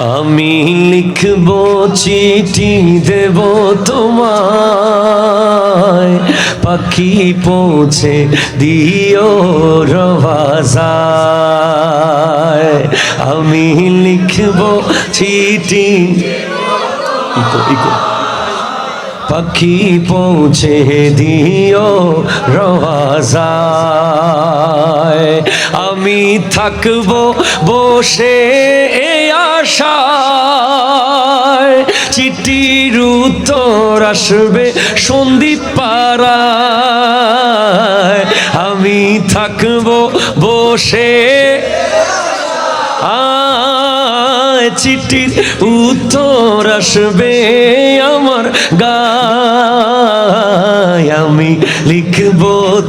আমি লিখব চিঠি দেব তোমায়, পাখি পৌঁছে দিও রওয়াজায়। আমি লিখব চিঠি, পাখি পৌঁছে দিও রওয়াজায়। আমি থাকবো বসে এই আশায়, চিঠির উত্তর আসবে সন্দ্বীপ পাড়ায়। আমি থাকবো বসে চিঠির উত্তর আসবে আমার গায়। আমি লিখব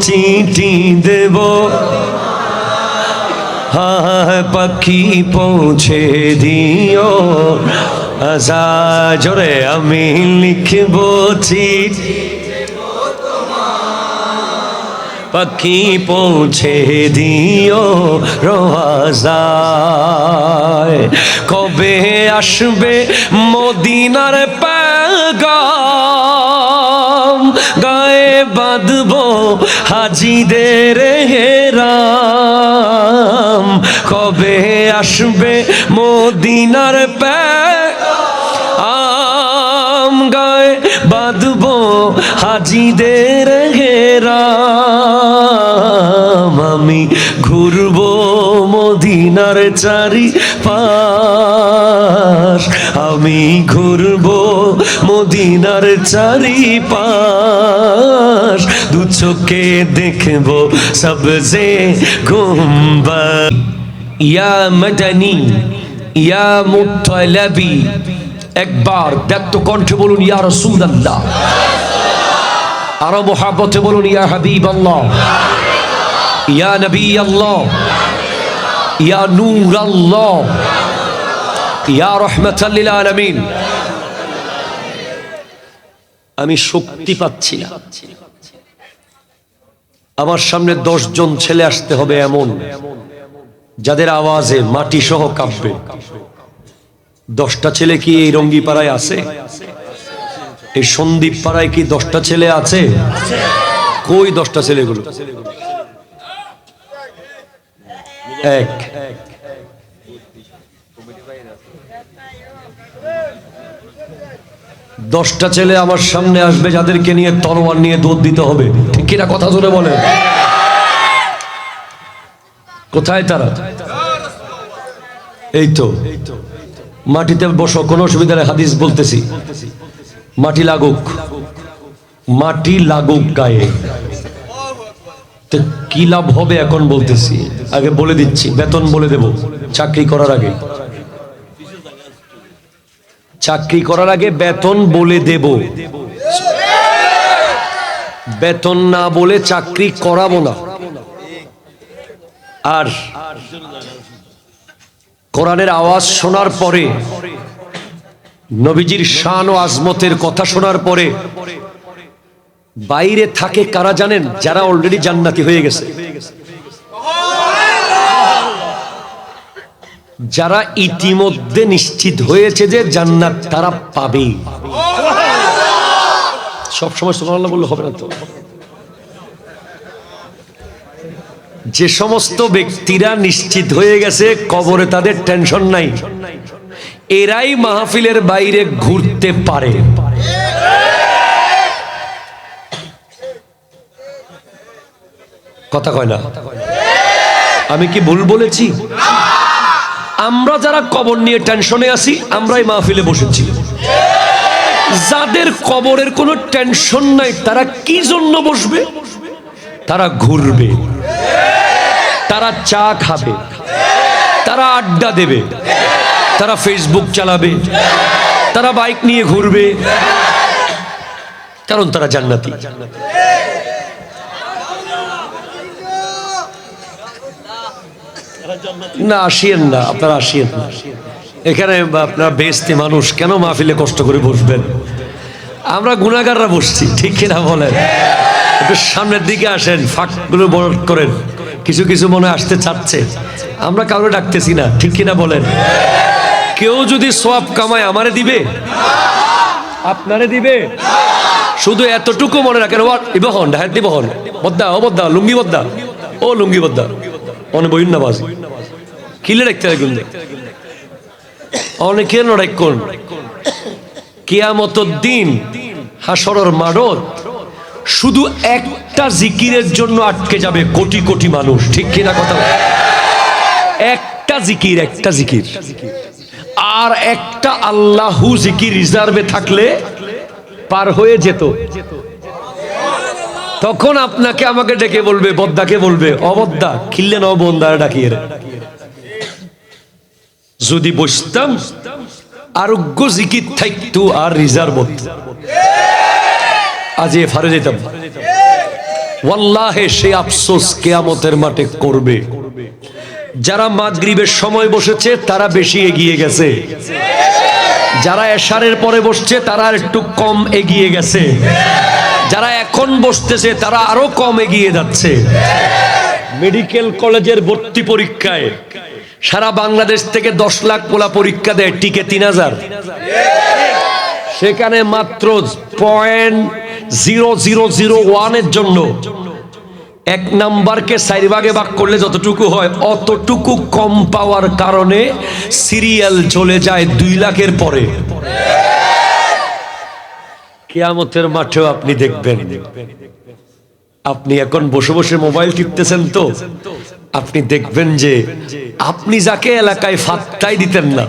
চিঠি দেব, পাখি পৌঁছে দিও আজা জোরে। আমি লিখব চিঠি, পাখি পৌঁছে দিও রওয়াজায়। কবে আসবে মদিনার পেগাম, গায়ে বাঁধবো হাজিদের হেরাম। কবে আসবে মদিনার পেগাম, গায়ে বাঁধবো হাজিদের হেরাম। আমি ঘুরবো মদিনার চারি পাশ, আমি ঘুরবো মদিনার চারি পাশ। দু চোখে দেখবো সবজে গুম্বদ। ইয়া মদনী ইয়া মুত্তলবী, একবার ব্যক্ত কণ্ঠে বলুন ইয়া রাসূলুল্লাহ, আরো মুহাব্বতে বলুন ইয়া হাবিবাল্লাহ, ইয়া নবী আল্লাহ, ইয়া নূর আল্লাহ, ইয়া রাহমাতাল লিল আলামিন। আমি শক্তি পাচ্ছি না, আমার সামনে 10 জন ছেলে আসতে হবে এমন, যাদের আওয়াজে মাটি সহ কাঁপবে। 10টা ছেলে কি এই রঙ্গিপাড়ায় আছে? এই সন্দ্বীপ পাড়ায় কি 10টা ছেলে আছে? কই 10টা ছেলেগুলো? এক, 10টা ছেলে আমার সামনে আসবে, যাদেরকে নিয়ে তরোয়ার নিয়ে দৌড় দিতে হবে। ঠিক কিনা? কথা জোরে বলেন। কোথায় তারা? এই তো মাটিতে বসো, কোনো অসুবিধা নেই। হাদিস বলতেছি, মাটি লাগুক, মাটি লাগুক গায়ে। তো কি লাভ হবে এখন বলতেছি, আগে বলে দিচ্ছি। বেতন বলে দেব চাকরি করার আগে, চাকরি করার আগে বেতন বলে দেব। বেতন না বলে চাকরি করাবো না। আর কোরআনের আওয়াজ শোনার পরে, নবীজির শান ও আজমতের কথা শোনার পরে বাইরে থাকে কারা জানেন? যারা অলরেডি জান্নাতি হয়ে গেছে, যারা ইতিমধ্যে নিশ্চিত হয়েছে যে জান্নাত তারা পাবেই। সব সময় সুবহানাল্লাহ বললে হবে না তো। যে সমস্ত ব্যক্তিরা নিশ্চিত হয়ে গেছে কবরে তাদের টেনশন নাই, এরাই মাহফিলের বাইরে ঘুরতে পারে। কথা কয় না? আমি কি ভুল বলেছি? আমরা যারা কবর নিয়ে টেনশনে আছি, আমরাই মাহফিলে বসেছি। যাদের কবরের কোনো টেনশন নাই, তারা কি জন্য বসবে? তারা ঘুরবে, তারা চা খাবে, তারা আড্ডা দেবে, তারা ফেসবুক চালাবে, তারা বাইক নিয়ে ঘুরবে, কারণ তারা জান্নাতি। না আসিয়েন না, আপনারা আসিয়েন না। এখানে আপনারা বেহেশতি মানুষ, কেন মাহফিলে কষ্ট করে বসবেন? আমরা গুনাহগাররা বসছি, ঠিক কিনা বলেন? একটু সামনের দিকে আসেন, ফাঁকগুলো বড় করেন। কিছু কিছু মনে আসতে চাচ্ছে, আমরা কাউকে ডাকতেছি না, ঠিক কিনা বলেন? কেউ যদি সওয়াব কামায় আমারে দিবে, আপনারে দিবে? শুধু এতটুকু মনে রাখেন, ইবহন ডাহাত দিবহন বদ্দা ও বদ্দা লুঙ্গি বদ্দা ও লুঙ্গি বদ্দা অনে বইন না বাজ কিলে রাখতে রাখুন অনেকে নড়াই কোন কিয়ামতের দিন হাসরের মাঠত শুধু একটা জিকিরের জন্য আটকে যাবে কোটি কোটি মানুষ, ঠিক কিনা কথা? একটা জিকির আর একটা আল্লাহু জিকির রিজার্ভে থাকলে পার হয়ে যেত। তখন আপনাকে আমাকে ডেকে বলবে, বদ্দাকে বলবে, অবদ্দা খিললে ন বন্দা ডাকিয়ে রে। যদি বসতাম আরোগ্য জিকির থাকতো আর রিজার্ভ আজ ফারে যেতাম। ওয়াল্লাহে সে আফসোস কিয়ামতের মাঠে করবে। যারা মাগরিবের সময় বসেছে তারা বেশি এগিয়ে গেছে, যারা এশারের পরে বসছে তারা একটু কম এগিয়ে গেছে, যারা এখন বসতেছে তারা আরো কম এগিয়ে যাচ্ছে। মেডিকেল কলেজের ভর্তি পরীক্ষায় সারা বাংলাদেশ থেকে 10 লাখ পোলা পরীক্ষা দেয়, টিকে 3000। সেখানে মাত্র 0.0001 এর জন্য এক নাম্বারকে 4 ভাগে ভাগ করলে যতটুকু হয় অতটুকু কম পাওয়ার কারণে সিরিয়াল চলে যায় 2 লাখের পরে। কিয়ামতের মাঠেও আপনি দেখবেন, আপনি এখন বসে বসে মোবাইল টিপতেছেন তো আপনি দেখবেন যে আপনি যাকে এলাকায় ফাত্তাই দিতেন না,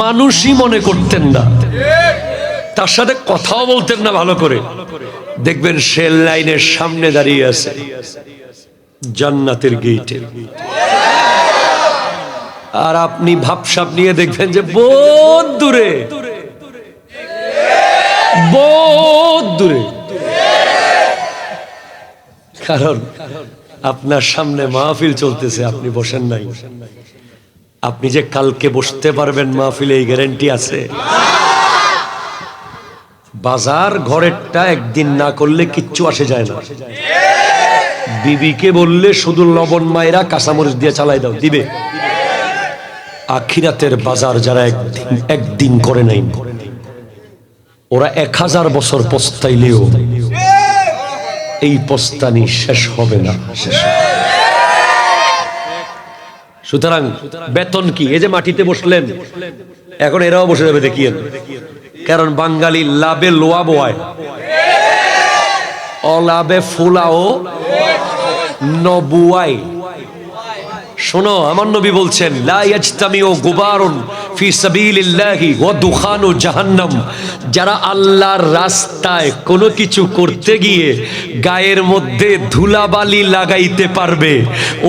মানুষই মনে করতেন না, তার সাথে কথাও বলতেন না ভালো করে, দেখবেন সে লাইনের সামনে দাঁড়িয়ে আছে জান্নাতের গেটে। আর আপনি ভাবসাব নিয়ে দেখবেন যে বহুত দূরে, বহুত দূরে। কারণ আপনার সামনে মাহফিল চলতেছে, আপনি বসেন নাই। আপনি যে কালকে বসতে পারবেন মাহফিলে এই গ্যারান্টি আছে? বাজার ঘরেরটা একদিন না করলে কিচ্ছু আসে যায় না। বিবিকে বললে শুধু লবণ মায়েরা কাঁচামরিচ দিয়ে চালাই দাও, দিবে। আখিরাতের বাজার যারা একদিন করে নাই, ওরা 1000 বছর পস্তাইলেও এই পস্তানি শেষ হবে না, শেষ। সুতরাং বেতন কি? এই যে মাটিতে বসলেন, এখন এরাও বসে যাবে দেখিয়েন। কারণ বাঙালি লাভে লোয়া বোয়ায়, অলাভে ফুলাও নবুয়াই। শোনো, আমার নবী বলছেন, লা ইয়াজতামিউ গুবারুন ফি সাবিলিল্লাহি ওয়া দুখানু জাহান্নাম। যারা আল্লাহর রাস্তায় কোনো কিছু করতে গিয়ে গায়ের মধ্যে ধুলাবালি লাগাইতে পারবে,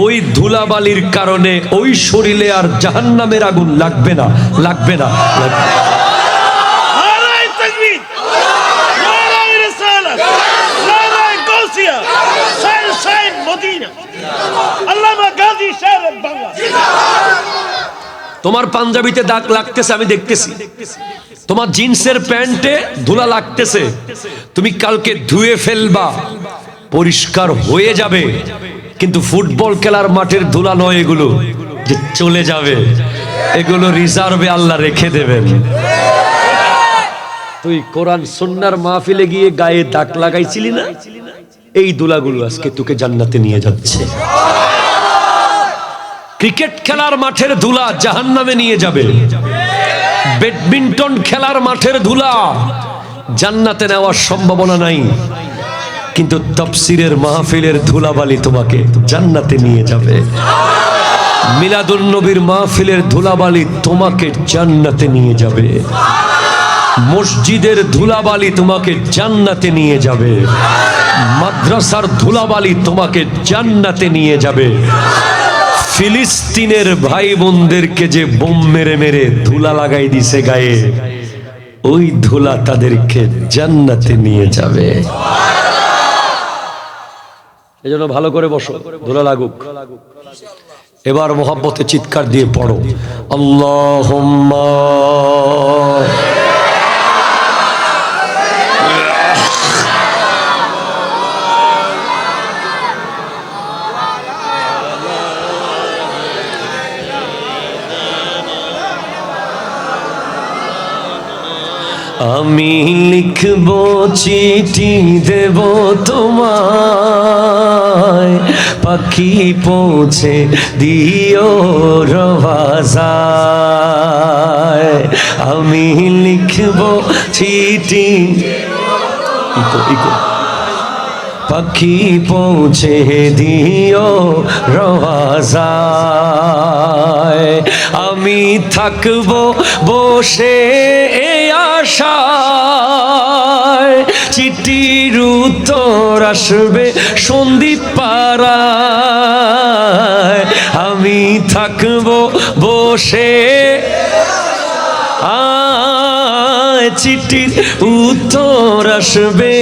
ওই ধুলাবালির কারণে ওই শরীরে আর জাহান্নামের আগুন লাগবে না, লাগবে না, লাগবে না। তোমার পাঞ্জাবিতে দাগ লাগতেছে, আমি দেখতেছি। তোমার জিন্সের প্যান্টে ধুলা লাগতেছে, তুমি কালকে ধুয়ে ফেলবা, পরিষ্কার হয়ে যাবে। কিন্তু ফুটবল খেলার মাঠের ধুলা নয় এগুলো যে চলে যাবে, এগুলো রিজার্ভে আল্লাহ রেখে দেবেন। তুই কোরআন সুন্নাহর মাহফিলে গিয়ে গায়ে দাগ লাগাইছিলি না, এই ধুলাগুলো আজকে তোকে জান্নাতে নিয়ে যাচ্ছে। ক্রিকেট খেলার মাঠের ধুলা জাহান্নামে নিয়ে যাবে, ব্যাডমিন্টন খেলার মাঠের ধুলা জান্নাতে নেওয়ার সম্ভাবনা নাই, কিন্তু তাফসীরের মাহফিলের ধুলাবালি তোমাকে জান্নাতে নিয়ে যাবে। মিলাদুন নবীর মাহফিলের ধুলাবালি তোমাকে জান্নাতে নিয়ে যাবে। মসজিদের ধুলাবালি তোমাকে জান্নাতে নিয়ে যাবে। মাদ্রাসার ধুলাবালি তোমাকে জান্নাতে নিয়ে যাবে। ফিলিস্তিনের ভাই বোনদেরকে যে বোম মেরে মেরে ধুলা লাগাই দিছে গায়ে, ওই ধুলা তাদেরকে জান্নাতে নিয়ে যাবে। এজন্য ভালো করে বসো, ধুলা লাগুক। এবার মোহাব্বতে চিৎকার দিয়ে পড়ো, আল্লাহুম্মা আমি লিখব চিঠি দেব তোমায়, পাখি পৌঁছে দিও রওয়াজায়। আমি লিখব চিঠি, পাখি পৌঁছে দিও রওয়াজায়। আমি থাকব বসে এই আশায়, চিঠির উত্তর আসবে সন্ধ্যা পাড়ায়। আমি থাকব বসে চিঠির উত্তর আসবে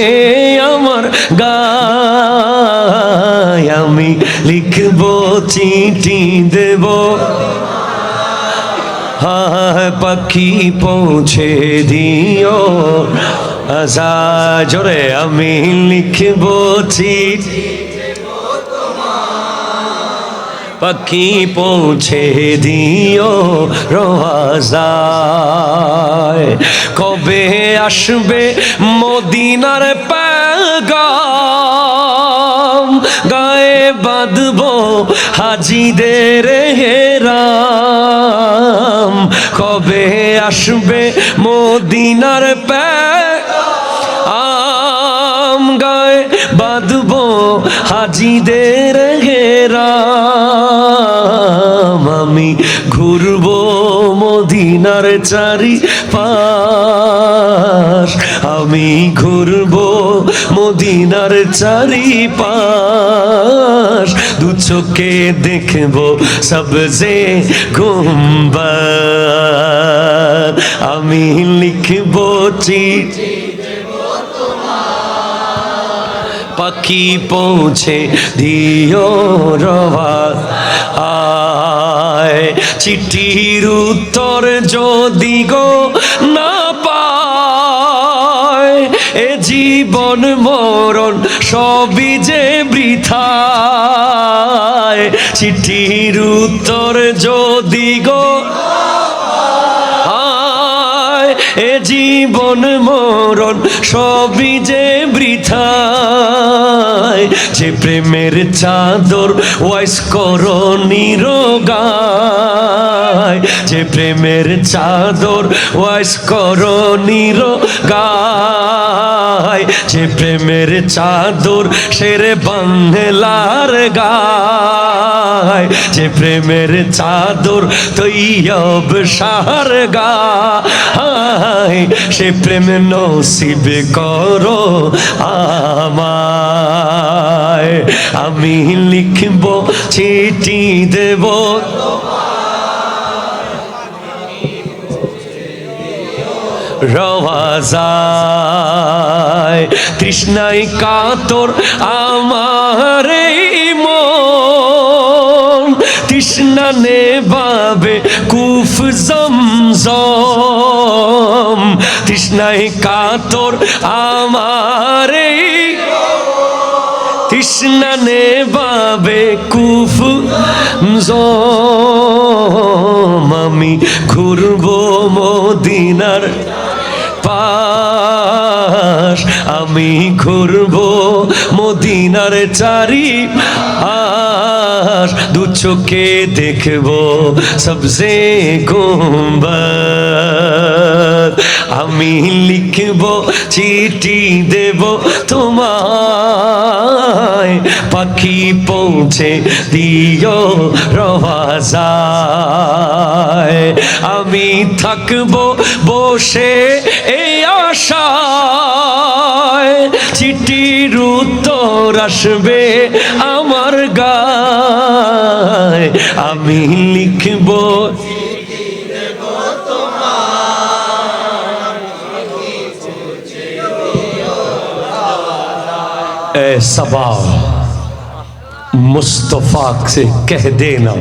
আমার গায়। আমি লিখব চিঠি দেব, পাখি পৌঁছে দিও আজা জোরে। আমি লিখব চিঠি, পাখি পৌঁছে দিও রওয়াজায়। কবে আসবে মদিনার পেগাম, গায়ে বাঁধব হাজিদের হেরাম। কবে আসবে মদিনার পেগাম, গায়ে বাঁধব হাজিদের হেরাম। আমি ঘুরব মদিনার চারিপাশ, আমি ঘুরব মদিনার চারিপাশ। দু চোখে দেখব সবজে গুম্বদ। আমি লিখব চিঠি, পাখি পৌঁছে দিও রওয়াজায়। চিঠির উত্তর যদি গো না পায়, এ জীবন মরণ সবই যে বৃথায়। চিঠির উত্তর যদি গো এ জীবন মরণ সবই যে বৃথায়। যে প্রেমের চাদর ওয়াইস করনি রোগায়, যে প্রেমের চাদর ওয়াইস করনি রোগায়। যে প্রেমের চাদর শেরে বাংলার গায়, যে প্রেমের চাদর তৈয়ব শাহর গায়। সে প্রেম নসিব করো আমায়। আমি লিখব চিঠি দেব, রওয়াজায়। তৃষ্ণায় কাতর আমার মন, তৃষ্ণা নেবাবে কুফ জমজম। তৃষ্ণায় কাতর আমার, তৃষ্ণা নেবাবে কুফ জম। আমি ঘুরব মদিনার পাশ, আমি ঘুরব মদিনার চারিপাশ। দু চোখে দেখব সবজে গুম্বদ। আমি লিখব চিঠি দেব তোমায়, পাখি পৌঁছে দিও রওয়াজায়। আমি থাকব বসে এই আশায়, চিঠির উত্তর আসবে আমার গায়। আমি লিখব ए सबा मुस्तफा से कह देना,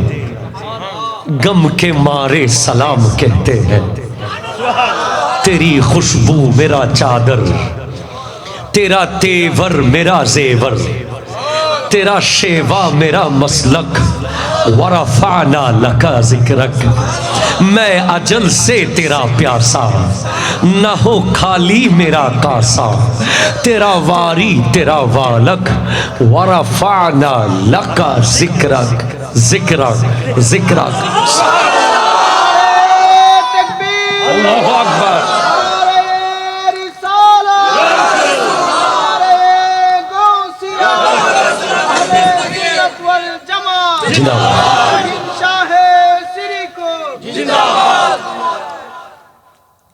गम के मारे सलाम कहते हैं। तेरी खुशबू मेरा चादर, तेरा तेवर मेरा जेवर, तेरा शेवा मेरा मसलक, वरफ़अना लका ज़िक्रक, मैं अजल से तेरा प्यासा, न हो खाली मेरा कासा, तेरा वारी तेरा वालक, वरफ़अना लका ज़िक्रक ज़िक्रक ज़िक्रक। अल्लाहु अकबर।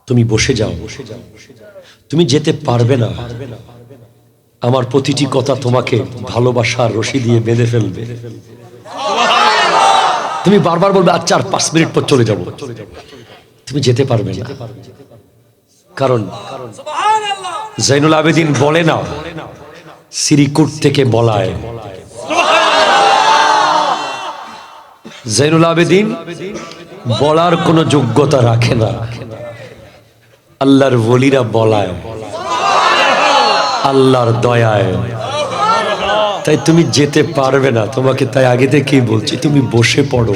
তুমি বসে যাও, তুমি যেতে পারবে না। আমার প্রতিটি কথা তোমাকে ভালোবাসার রশি দিয়ে বেঁধে ফেলবে। তুমি বারবার বলবে আচ্ছা আর 5 মিনিট পর চলে যাব, তুমি যেতে পারবে না। কারণ জাইনুল আবেদিন বলে না সিরিকুট থেকে বলায়। জাইনুল আবেদিন বলার কোনো যোগ্যতা রাখে না, আল্লাহর ওলিরা বলায় আল্লাহর দয়ায়। তাই তুমি যেতে পারবে না, তোমাকে তাই আগে থেকেই বলছি তুমি বসে পড়ো।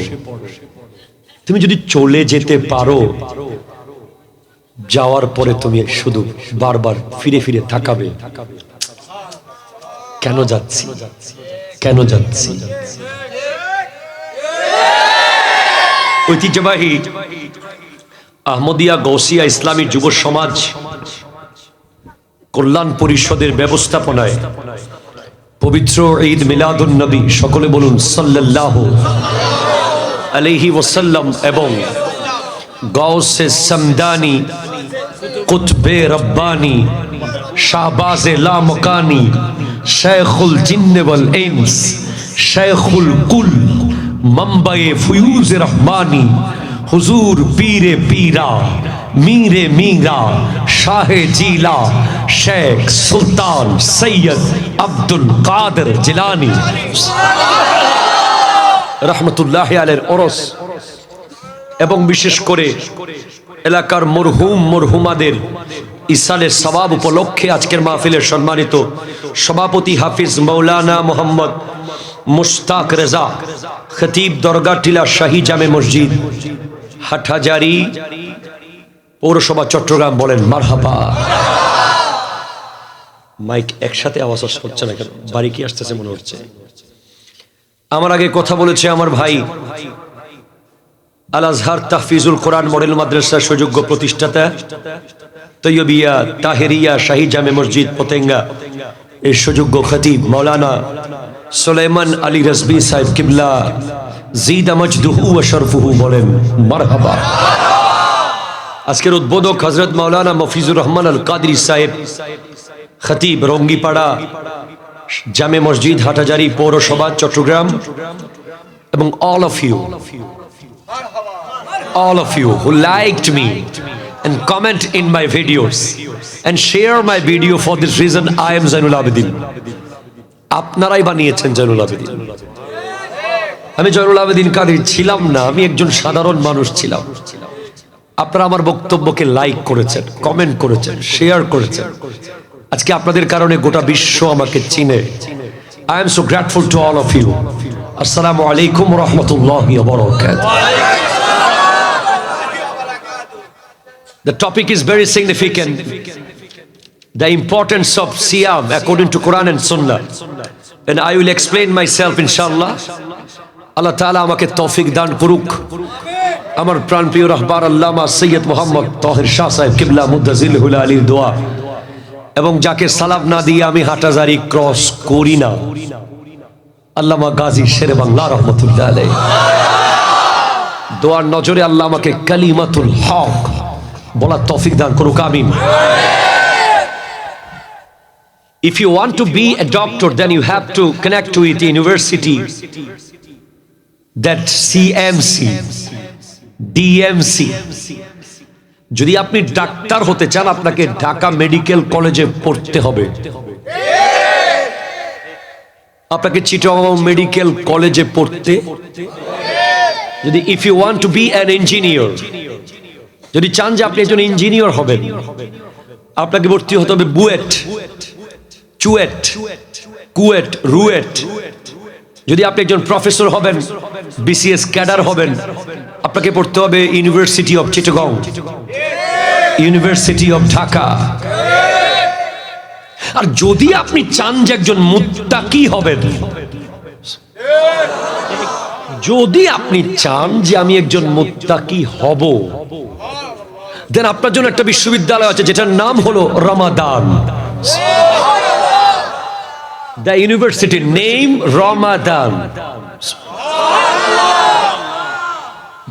তুমি যদি চলে যেতে পারো, যাওয়ার পরে তুমি শুধু বারবার ফিরে ফিরে তাকাবে, কেন যাচ্ছি কেন যাচ্ছি। ঐতিহ্যবাহী আহমদিয়া গৌসিয়া ইসলামী যুব সমাজ কল্যাণ পরিষদের ব্যবস্থাপনায় পবিত্র ঈদ মিলাদুন নবী, সকলে বলুন সাল্লাল্লাহু আলাইহি ওয়াসাল্লাম, এবং গাউসে সামদানি, কুতবে রব্বানি, শাহবাজে লামকানি, শেখুল জিন্ন ওয়াল ইনস, শেখুল কুল, मंबाए फयूज रहमानी, हुजूर पीरे पीरा, मीरे मीरा, शाहे जीला, शेख सुल्तान सैयद अब्दुल कादर जिलानी रहमतुल्लाहि अलैहिर ओरस, এবং বিশেষ করে এলাকার মরহুম মরহুমাদের ইসালের সওয়াব উপলক্ষে আজকের মাহফিলের সম্মানিত সভাপতি হাফিজ মাওলানা মোহাম্মদ মুশতাক রেজা, খতিব দরগা টিলা শাহী জামে মসজিদ, হাটহাজারী পৌরসভা চট্টগ্রাম, বলেন মারহাবা। মাইক একসাথে আওয়াজ হচ্ছে না কেন? বাড়ি কি আসতেছে মনে হচ্ছে। আমার আগে কথা বলেছে আমার ভাই আল আজহার তাহফিজুল কোরআন মডেল মাদ্রাসার সুযোগ্য প্রতিষ্ঠাতা, তৈয়বিয়া তাহেরিয়া শাহী জামে মসজিদ পতেঙ্গা এর সুযোগ্য খতিব মাওলানা সুলাইমান আলী রাজবি সাহেব কিবলা জিদা মজদুহু ওয়া শরফুহু, বলেন মারহাবা। আজকের উদ্বোধক হযরত মাওলানা মফিজুর রহমান আল কাদরি সাহেব, খতিব রঙ্গিপাড়া জামে মসজিদ, হাটহাজারী পৌরসভা চট্টগ্রাম, এবং all of you who liked me and comment in my videos and share my video. For this reason I am Zainul Abidin. আপনারাই বানিয়েছেন জাইনুল আবেদিন। আমি জাইনুল আবেদিন কাদের ছিলাম না, আমি একজন সাধারণ মানুষ ছিলাম। আপনারা আমার বক্তব্যকে লাইক করেছেন, কমেন্ট করেছেন, শেয়ার করেছেন। আজকে আপনাদের কারণে গোটা বিশ্ব আমাকে চিনে। I am so grateful to all of you. Assalamu alaikum wa rahmatullahi wa barakatuh. The topic is very significant. The importance of Siyam according to Quran and Sunnah, and I will explain myself inshallah. Allah Ta'ala আমাকে তৌফিক দান করুক। আমার প্রাণপ্রিয় রাহবার আল্লামা সৈয়দ মোহাম্মদ তাহের শাহ সাহেব কিবলা মুদ্দাজিলহুল আলীর দোয়া, এবং যাকে সালাম না দিয়ে আমি হাটহাজারী ক্রস করি না, আল্লামা গাজী শেরে বাংলা রহমতুল্লাহ আলাইহি, দোয়ার নজরে আল্লাহ আমাকে কালিমাতুল হক বলার তৌফিক দান করুক, আমিন। If you want to be a doctor, then you have to connect to it university, that CMC, DMC. যদি আপনি ডাক্তার হতে চান, আপনাকে ঢাকা মেডিকেল কলেজে পড়তে হবে, আপনাকে চিটাগং মেডিকেল কলেজে পড়তে। যদি if you want to be an engineer, যদি চান যে আপনি একজন ইঞ্জিনিয়ার হবেন, আপনাকে ভর্তি হতে হবে বুয়েট, চুয়েট, কুয়েট, রুয়েট, যদি আপনি একজন প্রফেসর হবেন, বিসিএস ক্যাডার হবেন, আপনাকে পড়তে হবে university of Chittagong, university of Dhaka. আর যদি আপনি চান যে একজন মুত্তাকি হবেন, যদি আপনি চান যে আমি একজন মুত্তাকি হব, দেন আপনার জন্য একটা বিশ্ববিদ্যালয় আছে যেটার নাম হলো রমাদান। The university name Ramadan,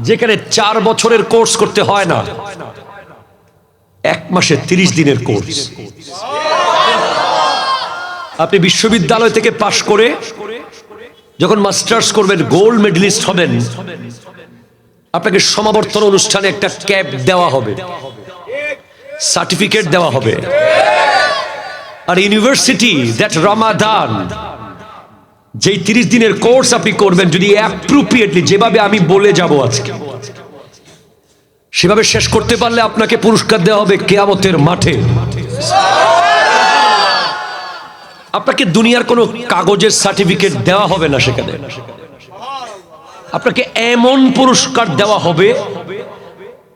যেখানে 4 বছরের কোর্স করতে হয় না, 1 মাসে 30 দিনের কোর্স। আপনি বিশ্ববিদ্যালয় থেকে পাশ করে যখন মাস্টার্স করবেন, গোল্ড মেডেলিস্ট হবেন, আপনাকে সমাবর্তন অনুষ্ঠানে একটা ক্যাপ দেওয়া হবে, সার্টিফিকেট দেওয়া হবে। আর ইউনিভার্সিটি দ্যাট রমাদান, যেই 30 দিনের কোর্স আপনি করবেন, যদি অ্যাপ্রোপ্রিয়েটলি যেভাবে আমি বলে যাব আজকে সেভাবে শেষ করতে পারলে আপনাকে পুরস্কার দেওয়া হবে কিয়ামতের মাঠে। আপনাকে দুনিয়ার কোনো কাগজের সার্টিফিকেট দেওয়া হবে না, সেখানে আপনাকে এমন পুরস্কার দেওয়া হবে,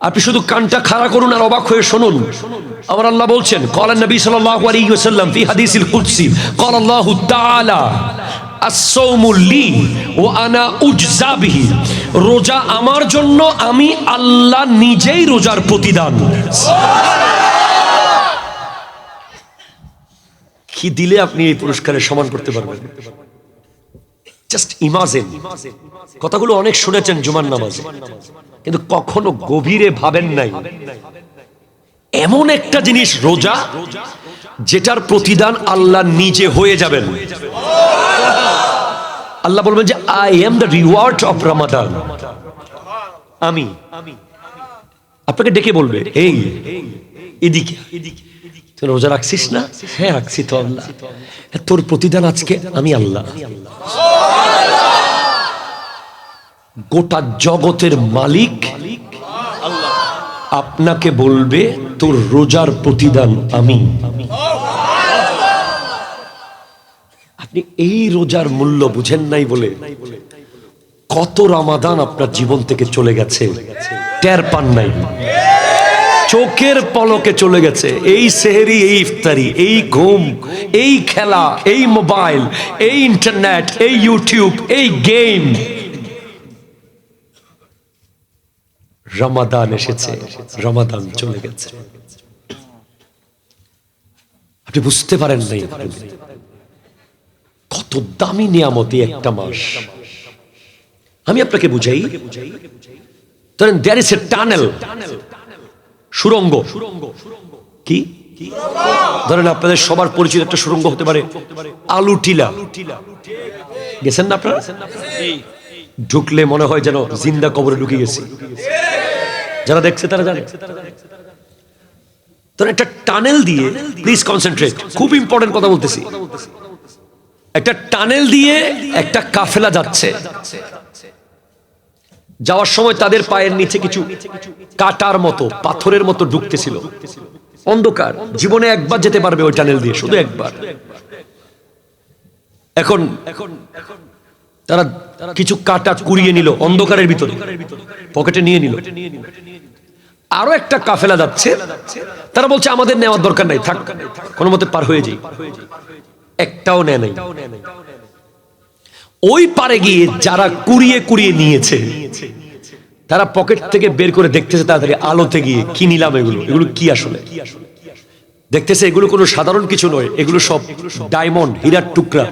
আপনি শুধু কানটা খাড়া করুন আর অবাক হয়ে শুনুন। আমার আল্লাহ বলছেন, ক্বালা নবী সাল্লাল্লাহু আলাইহি ওয়াসাল্লাম ফি হাদিসিল কুদসি, ক্বালা আল্লাহু তাআলা আস-সাওমু লি ওয়া আনা উজজা বিহি, রোজা আমার জন্য, আমি আল্লাহ নিজেই রোজার প্রতিদান। কি দিলে আপনি এই পুরস্কারের সমান করতে পারবেন? Just imagine. কথাগুলো অনেক শুনেছেন জুমার নামাজে, কিন্তু কখনো গভীরে ভাবেন নাই এমন একটা জিনিস রোজা, যেটার প্রতিদান আল্লাহ নিজে হয়ে যাবেন। আল্লাহ বলবেন যে I am the reward of Ramadan. আমি আপনাকে ডেকে বলবে, এই এদিকে, তুই রোজা রাখছিস না? হ্যাঁ রাখছি তো আল্লাহ। তোর প্রতিদান আজকে আমি আল্লাহ। গোটা জগতের মালিক আপনাকে বলবে, তোর রোজার প্রতিদান আমি। আপনি এই রোজার মূল্য বুঝেন নাই বলে কত রমাদান আপনার জীবন থেকে চলে গেছে, টের পান নাই, চোখের পলকে চলে গেছে। এই সেহরি, এই ইফতারি, এই ঘুম, এই খেলা, এই মোবাইল, এই ইন্টারনেট, এই ইউটিউব, এই গেম। রমাদান এসেছে, রমাদান চলে গেছে, আপনি বুঝতে পারেন নাই কত দামি নিয়ামতি একটা মাস। আমি আপনাকে বুঝাই, ধরেন দেয়ার ইজ এ টানেল, সুড়ঙ্গ। কি ধরেন আপনাদের সবার পরিচিত একটা সুড়ঙ্গ হতে পারে আলু টিলা। গেছেন না আপনারা? ঢুকলে মনে হয় যেন জিন্দা কবরে ঢুকে গেছি। যারা দেখছে তারা জানে। ধরেন একটা টানেল দিয়ে, প্লিজ কনসেন্ট্রেট, খুব ইম্পর্টেন্ট কথা বলতেছি। একটা টানেল দিয়ে একটা কাফেলা যাচ্ছে, যাওয়ার সময় তাদের পায়ের নিচে কিছু কাটার মতো, পাথরের মতো ঢুকতেছিল। অন্ধকার, জীবনে একবার যেতে পারবে ওই টানেল দিয়ে, শুধু একবার। এখন তারা কিছু কাটা কুড়িয়ে নিল অন্ধকারের ভিতরে, পকেটে নিয়ে নিল। আরো একটা কাফেলা যাচ্ছে, তারা বলছে আমাদের নেওয়ার দরকার নাই, থাক, কোনো মতে পার হয়ে যাই। একটাও নেয় নাই। ওই পারে গিয়ে যারা কুড়িয়ে কুড়িয়ে নিয়েছে, তারা পকেট থেকে বের করে দেখতেছে তাড়াতাড়ি আলোতে গিয়ে, কি নিলাম এগুলো, এগুলো কি আসলে দেখতেছে। এগুলো কোনো সাধারণ কিছু নয়, এগুলো সব ডায়মন্ড, হীরার টুকরা।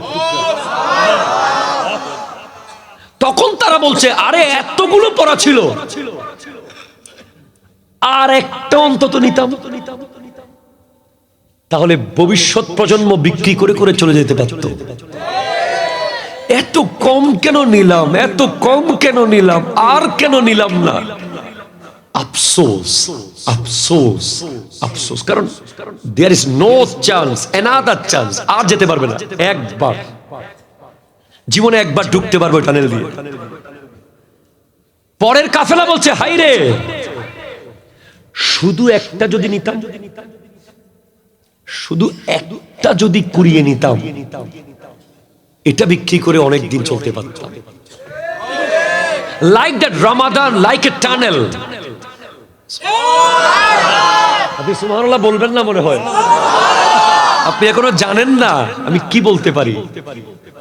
তখন তারা বলছে, আরে এতগুলো পড়া ছিল, আর একটা অন্তত নিতাম, তাহলে ভবিষ্যৎ প্রজন্ম বিক্রি করে করে চলে যেতে পারত। এত কম কেন নিলাম, এত কম কেন নিলাম, আর কেন নিলাম না? আফসোস, আফসোস, আফসোস। কারণ there is no chance, another chance. আর যেতে পারবে না, একবার জীবনে একবার ঢুকতে পারবে টানেল দিয়ে। পরের কাফেলা বলছে, হাই রে, শুধু একটা যদি নিতাম, শুধু একটা যদি কুড়িয়ে নিতাম, এটা বিক্রি করে অনেক দিন চলতে পারতাম। Like that Ramadan, like a tunnel. আপনি সুবহানাল্লাহ বলবেন না মনে হয়, আপনি এখনো জানেন না আমি কি বলতে পারি।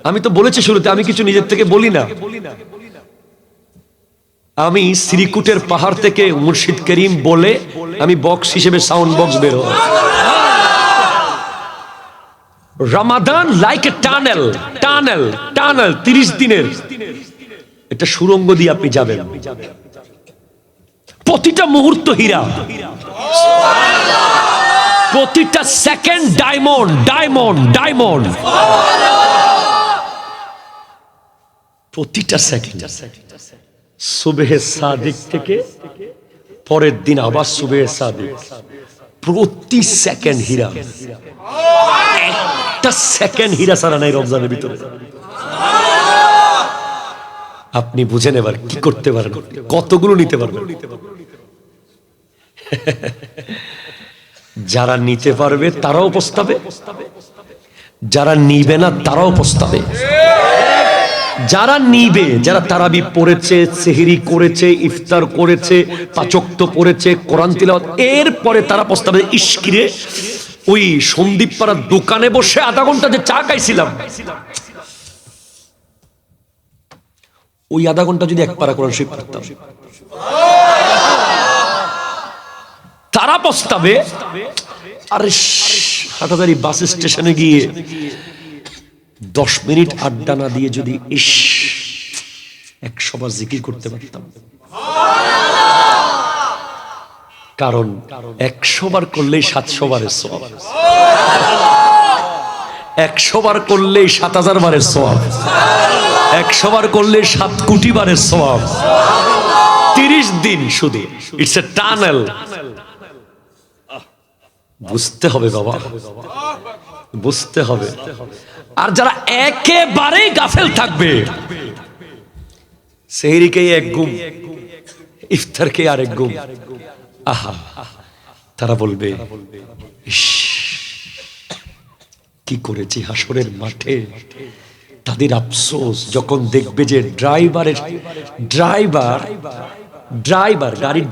আমি তো বলেছি শুরুতে, আমি কিছু নিজের থেকে বলি না। আমি শ্রীকুটের পাহাড় থেকে মুর্শিদ করিম বলে আমি বক্স হিসেবে সাউন্ড বক্স বের হয়। Ramadan like a tunnel, tunnel, tunnel, 30 দিনের এটা সুড়ঙ্গ দিয়ে আপনি যাবেন। প্রতিটা মুহূর্ত হীরা, প্রতিটা সেকেন্ড ডায়মন্ড, ডায়মন্ড, ডায়মন্ড, প্রতিটা সেকেন্ড। সুবহে সাদিক থেকে পরের দিন আবার সুবহে সাদিক, প্রতি সেকেন্ড হীরা। একটা সেকেন্ড হীরা ছাড়া নাই রমজানের ভিতরে। আপনি বুঝেন এবার কি করতে পারেন, কতগুলো নিতে পারবেন। যারা নিতে পারবে তারাও পস্তাবে, যারা নিবে না তারাও পস্তাবে। যারা নিবে, যারা তারাবি পড়েছে, সেহরি করেছে, ইফতার করেছে, পাঁচ ওয়াক্ত পড়েছে, কোরআন তিলাওয়াত, এরপরে তারা পস্তাবে, ইশকিরে ওই সন্দীপ পাড়ার দোকানে বসে আধা ঘন্টা যে চা খাইছিলাম, ওই আধা ঘন্টা যদি এক পারা কোরআন শরীফ পড়তাম। তারা পস্তাবে। আরে হাটাদারি বাস স্টেশনে গিয়ে 10 মিনিট আড্ডা না দিয়ে যদি 100 বার জিকির করতে পারতাম। কারণ 100 বার করলেই 700 বারের সওয়াব, 100 বার করলেই 7000 বারের সওয়াব, 100 বার করলে 7 কোটি বারের সওয়াব। 30 দিন শুধু, ইটস এ টানেল। বুঝতে হবে বাবা, বুঝতে হবে। আর যারা একেবারেই গাফেল থাকবে, সেহরিকে এক ঘুম, ইফতারকে আরেক ঘুম, আহা, তারা বলবে ইস কি করেছি হাসরের মাঠে। তাদের আফসোস যখন দেখবে যে গাড়ির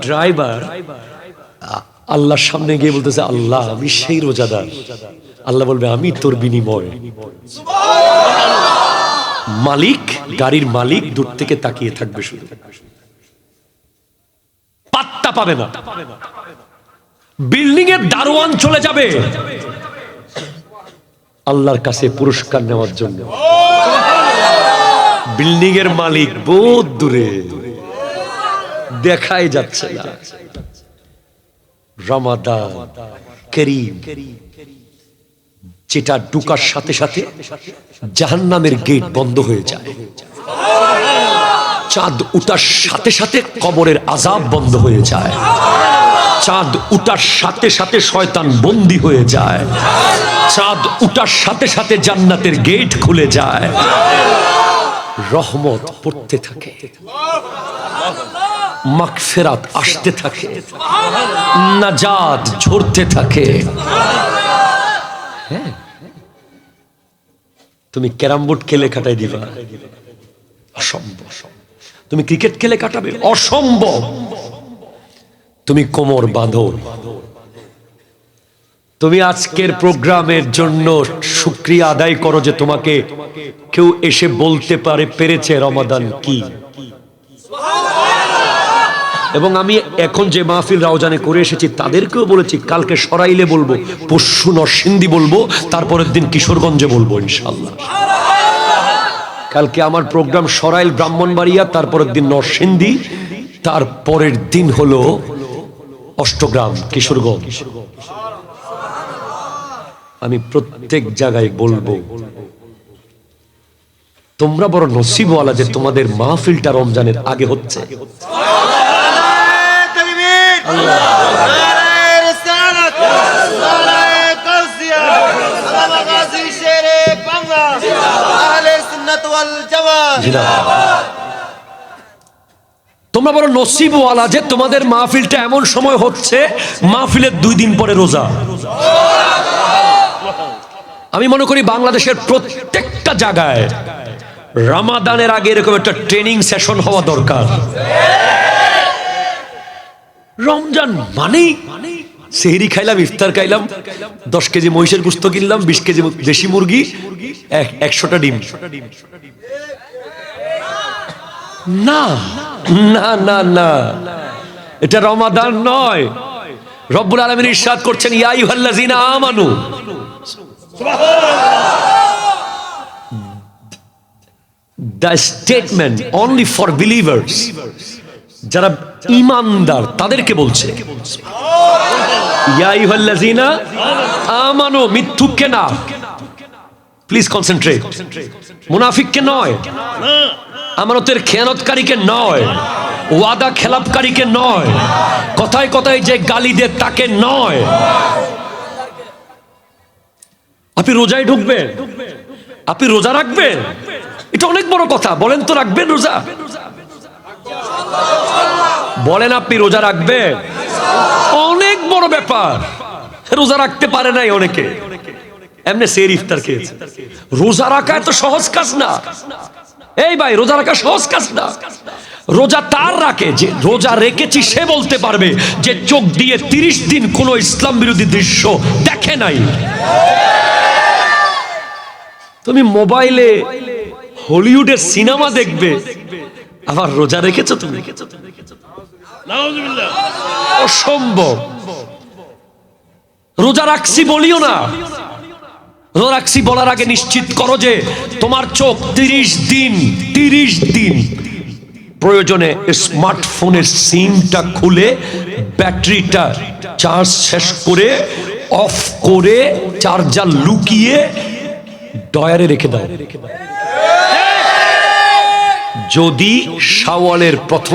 ড্রাইভার আল্লাহর সামনে গিয়ে বলতেছে, আল্লাহ আমি সেই রোজাদার। আল্লাহ বলবে আমি তোর বিনিময়। মালিক, গাড়ির মালিক দূর থেকে তাকিয়ে থাকবে, শুধু পাত্তা পাবে না। বিল্ডিং এর দারোয়ান চলে যাবে আল্লাহর কাছে পুরস্কার নেওয়ার জন্য। বিল্ডিং এর মালিক বহুত দূরে, দেখাই যাচ্ছে না। রমাদান করিম, যেটা ঢুকার সাথে সাথে জাহান্নামের গেট বন্ধ হয়ে যায়, চাঁদ উঠার সাথে সাথে কবরের আযাব বন্ধ হয়ে যায়, চাঁদ উঠার সাথে সাথে শয়তান বন্দী হয়ে যায়, চাঁদ উঠার সাথে সাথে জান্নাতের গেট খুলে যায়, রহমত পড়তে থাকে, মাগফিরাত আসতে থাকে, নাজাত ঝরতে থাকে। হ্যাঁ, তুমি ক্যারাম বোর্ড খেলে কাটাই দিবা, অসম্ভব। তুমি ক্রিকেট খেলে কাটাবে, অসম্ভব। তুমি কোমর বাঁধো। তুমি আজকের প্রোগ্রামের জন্য শুকরিয়া আদায় করো যে তোমাকে কেউ এসে বলতে পেরেছে রমাদান কি। এবং আমি এখন যে মাহফিল রাউজানে করে এসেছি তাদেরকেও বলেছি, কালকে সরাইলে বলবো, পরশু নরসিংদী বলবো, তারপরের দিন কিশোরগঞ্জে বলবো ইনশাআল্লাহ। কালকে আমার প্রোগ্রাম সরাইল, ব্রাহ্মণবাড়িয়া, তারপরের দিন নরসিংদী, তারপরের দিন হলো অষ্টগ্রাম, কিশোরগঞ্জ। আমি প্রত্যেক জায়গায় বলবো, তোমরা বড় নসিবওয়ালা যে তোমাদের মাহফিলটা রমজানের আগে হচ্ছে। তোমরা বড় নসিবওয়ালা যে তোমাদের মাহফিলটা এমন সময় হচ্ছে, মাহফিলের 2 দিন পরে রোজা। আমি মনে করি বাংলাদেশের প্রত্যেকটা জায়গায় রমাদানের আগে এরকম একটা ট্রেনিং সেশন হওয়া দরকার। রমজান মানেই সেহরি খাইলাম, ইফতার খাইলাম, 10 কেজি মহিষের গোশত কিনলাম, 20 কেজি দেশি মুরগি, 100টা ডিম। না না না না, এটা রমাদান নয়। রব্বুল আলামিন ইরশাদ করছেন, ইয়া আইয়ুহাল্লাযীনা আমানু, the statement only for believers, যারা ঈমানদার তাদেরকে বলছে ইয়া আইয়ুহাল্লাযীনা আমানু, মিথ্যুককে না, প্লিজ কনসেন্ট্রেট, মুনাফিককে নয়, আমানতের খেয়ানতকারীকে নয়, ওয়াদা খেলাপকারীকে নয়, কথায় কথায় যে গালি দেয় তাকে নয়। আপনি রোজায় ঢুকবেন, আপনি রোজা রাখবেন, এটা অনেক বড় কথা। বলেন তো রাখবেন রোজা? বলেন আপনি রোজা রাখবেন? অনেক বড় ব্যাপার। রোজা রাখতে পারে নাই অনেকে, এমনি সেহরি ইফতার খেয়েছে। রোজা রাখা এত সহজ কাজ না। এই ভাই, রোজা রাখা সহজ কাজ না। রোজা তার রাখে যে রোজা রেখেছি, সে বলতে পারবে যে চোখ দিয়ে 30 দিন কোন ইসলাম বিরোধী দৃশ্য দেখে নাই। তুমি মোবাইলে হলিউডের সিনেমা দেখবে, আবার রোজা রেখেছো তুমি? অসম্ভব। রোজা রাখছি বলিও না। রোজা রাখছি বলার আগে নিশ্চিত করো যে তোমার চোখ 30 দিন প্রয়োজনে স্মার্টফোনের সিমটা খুলে ব্যাটারিটা চার্জ শেষ করে অফ করে চার্জার লুকিয়ে ডয়ারে রেখে দাও। যদি শাওয়ালের প্রথম